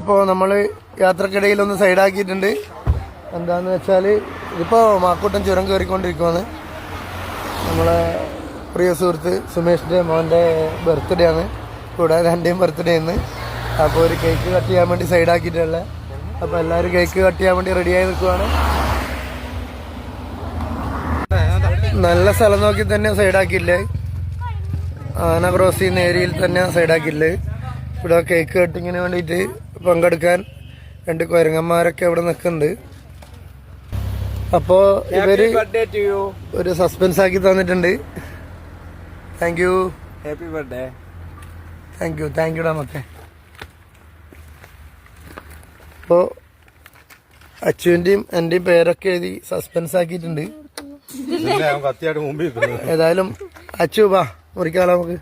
ഇപ്പോൾ നമ്മൾ യാത്രക്കിടയിൽ ഒന്ന് സൈഡാക്കിയിട്ടുണ്ട്. എന്താന്ന് വെച്ചാൽ ഇതിപ്പോൾ മാക്കൂട്ടം ചുരം കയറിക്കൊണ്ടിരിക്കുവാണ്. നമ്മളെ പ്രിയ സുഹൃത്ത് സുമേഷിൻ്റെ മോൻ്റെ ബർത്ത്ഡേ ആണ്, കൂടാതെ എൻ്റെയും ബർത്ത്ഡേ ആണ്. അപ്പോൾ ഒരു കേക്ക് കട്ട് ചെയ്യാൻ വേണ്ടി സൈഡാക്കിയിട്ടുള്ള. അപ്പോൾ എല്ലാവരും കേക്ക് കട്ട് ചെയ്യാൻ വേണ്ടി റെഡിയായി നിൽക്കുവാണ്. നല്ല സ്ഥലം നോക്കി തന്നെ സൈഡാക്കിയില്ലേ, ആന ക്രോസ് ചെയ്യുന്ന ഏരിയയിൽ തന്നെ സൈഡാക്കിയില്ലേ. ഇവിടെ കേക്ക് കട്ടിങ്ങിന് വേണ്ടിയിട്ട് പങ്കെടുക്കാൻ 2 കുരങ്ങന്മാരൊക്കെ ഇവിടെ നിൽക്കുന്നുണ്ട്. അപ്പോൾ ഇവര് ഒരു സസ്പെൻസ് ആക്കി തന്നിട്ടുണ്ട്. Thank you, happy birthday. Thank you ഡാമത്തെ. അപ്പോൾ അച്ചുവിൻ്റെയും എൻ്റെയും പേരൊക്കെ എഴുതി സസ്പെൻസ് ആക്കിയിട്ടുണ്ട്. ഏതായാലും അച്ചു വാ മുറിക്കാലോ നമുക്ക്.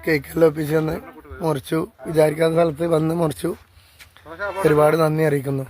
കേക്കെല്ലാം ഒപ്പിച്ച് വന്ന് മുറിച്ചു. വിചാരിക്കാത്ത സ്ഥലത്ത് വന്ന് മുറിച്ചു. ഒരുപാട് നന്ദി അറിയിക്കുന്നു.